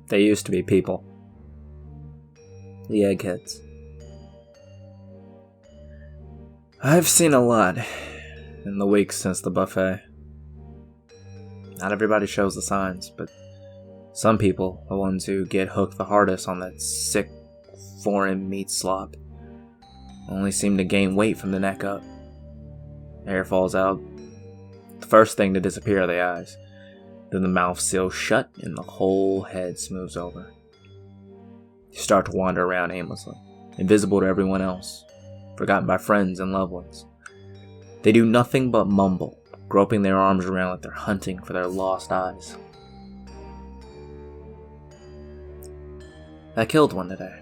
They used to be people. The eggheads. I've seen a lot in the weeks since the buffet. Not everybody shows the signs, but some people, the ones who get hooked the hardest on that sick, foreign meat slop, only seem to gain weight from the neck up. Hair falls out. The first thing to disappear are the eyes. Then the mouth seals shut and the whole head smooths over. You start to wander around aimlessly, invisible to everyone else, forgotten by friends and loved ones. They do nothing but mumble, groping their arms around like they're hunting for their lost eyes. I killed one today.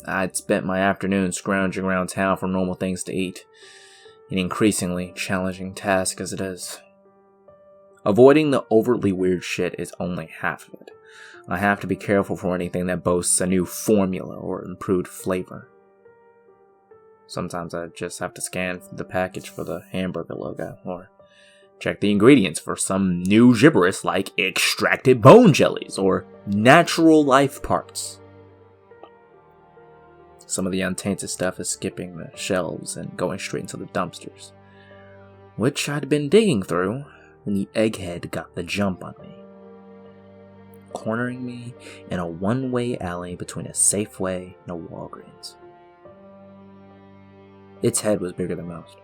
I'd spent my afternoon scrounging around town for normal things to eat, an increasingly challenging task as it is. Avoiding the overtly weird shit is only half of it. I have to be careful for anything that boasts a new formula or improved flavor. Sometimes I just have to scan the package for the hamburger logo, or check the ingredients for some new gibberish like extracted bone jellies or natural life parts. Some of the untainted stuff is skipping the shelves and going straight into the dumpsters, which I'd been digging through when the egghead got the jump on me, cornering me in a one-way alley between a Safeway and a Walgreens. Its head was bigger than most,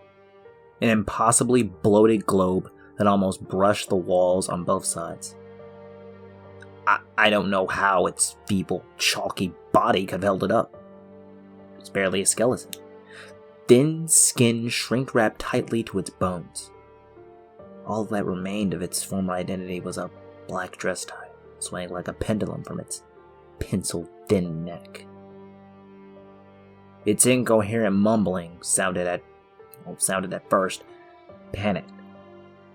an impossibly bloated globe that almost brushed the walls on both sides. I don't know how its feeble, chalky body could have held it up. It's barely a skeleton. Thin skin shrink-wrapped tightly to its bones. All that remained of its former identity was a black dress tie, swaying like a pendulum from its pencil-thin neck. Its incoherent mumbling sounded at first panicked,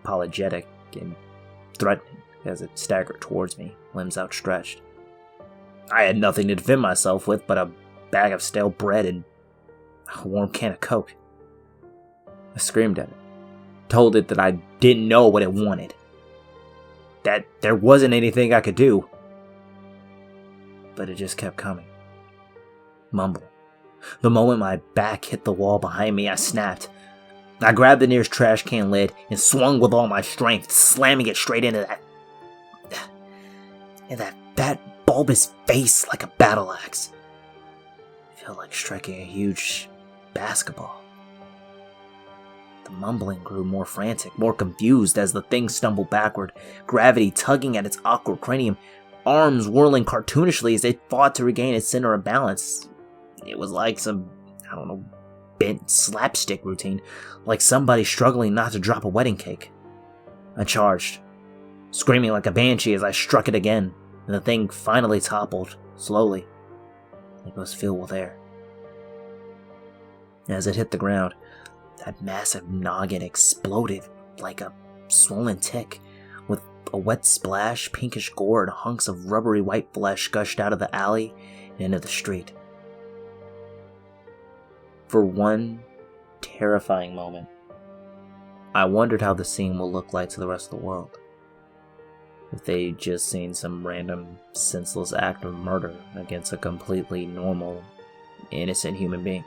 apologetic, and threatening as it staggered towards me, limbs outstretched. I had nothing to defend myself with but a bag of stale bread and a warm can of Coke. I screamed at it, told it that I didn't know what it wanted, that there wasn't anything I could do. But it just kept coming, mumbling. The moment my back hit the wall behind me, I snapped. I grabbed the nearest trash can lid and swung with all my strength, slamming it straight into that fat, bulbous face like a battle axe. It felt like striking a huge basketball. The mumbling grew more frantic, more confused as the thing stumbled backward, gravity tugging at its awkward cranium, arms whirling cartoonishly as it fought to regain its center of balance. It was like some, bent slapstick routine, like somebody struggling not to drop a wedding cake. I charged, screaming like a banshee as I struck it again, and the thing finally toppled, slowly, like it was filled with air. As it hit the ground, that massive noggin exploded like a swollen tick, with a wet splash, pinkish gore, and hunks of rubbery white flesh gushed out of the alley and into the street. For one terrifying moment, I wondered how the scene will look like to the rest of the world. If they'd just seen some random, senseless act of murder against a completely normal, innocent human being.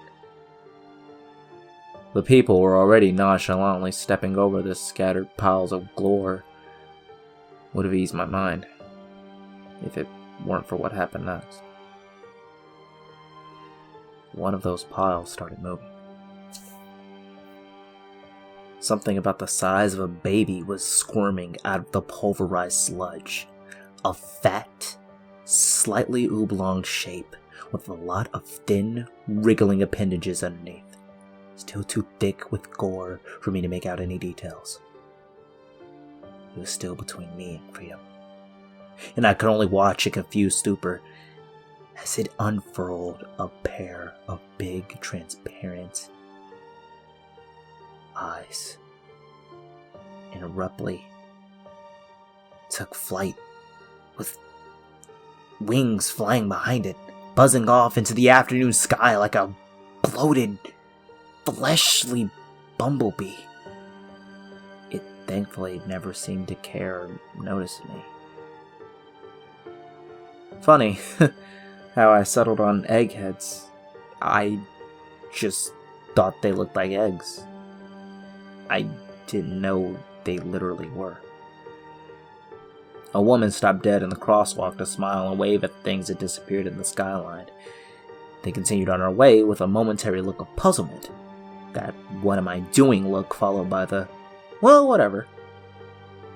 The people were already nonchalantly stepping over the scattered piles of gore. Would have eased my mind, if it weren't for what happened next. One of those piles started moving. Something about the size of a baby was squirming out of the pulverized sludge. A fat, slightly oblong shape with a lot of thin, wriggling appendages underneath. Still too thick with gore for me to make out any details. It was still between me and freedom, and I could only watch in confused stupor as it unfurled a pair of big, transparent eyes, and abruptly took flight, with wings flying behind it, buzzing off into the afternoon sky like a bloated, fleshly bumblebee. It thankfully never seemed to care or notice me. Funny how I settled on eggheads. I just thought they looked like eggs. I didn't know they literally were. A woman stopped dead in the crosswalk to smile and wave at the things that disappeared in the skyline. They continued on our way with a momentary look of puzzlement. That "what am I doing" look followed by the "well, whatever."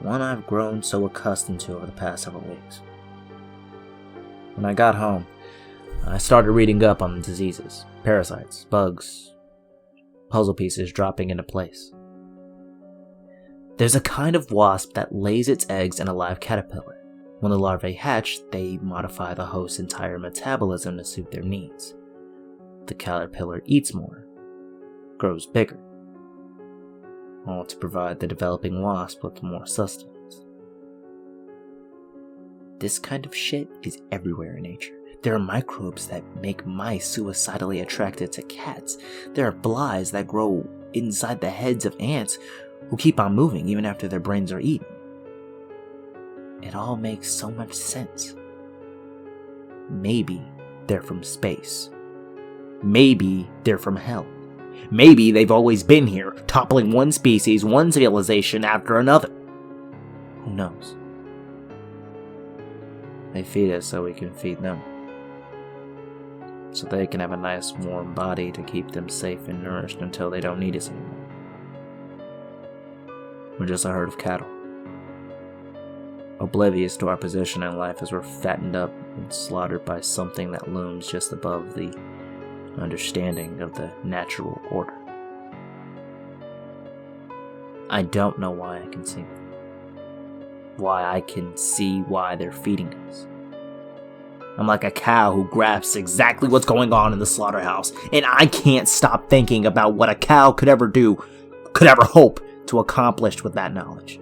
One I've grown so accustomed to over the past several weeks. When I got home, I started reading up on the diseases, parasites, bugs, puzzle pieces dropping into place. There's a kind of wasp that lays its eggs in a live caterpillar. When the larvae hatch, they modify the host's entire metabolism to suit their needs. The caterpillar eats more, grows bigger, all to provide the developing wasp with more sustenance. This kind of shit is everywhere in nature. There are microbes that make mice suicidally attracted to cats. There are flies that grow inside the heads of ants who keep on moving even after their brains are eaten. It all makes so much sense. Maybe they're from space. Maybe they're from hell. Maybe they've always been here, toppling one species, one civilization after another. Who knows? They feed us so we can feed them. So they can have a nice warm body to keep them safe and nourished until they don't need us anymore. We're just a herd of cattle, oblivious to our position in life as we're fattened up and slaughtered by something that looms just above the understanding of the natural order. I don't know why I can see them. Why I can see why they're feeding us. I'm like a cow who grasps exactly what's going on in the slaughterhouse, and I can't stop thinking about what a cow could ever do, could ever hope to accomplish with that knowledge.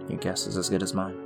Your guess is as good as mine.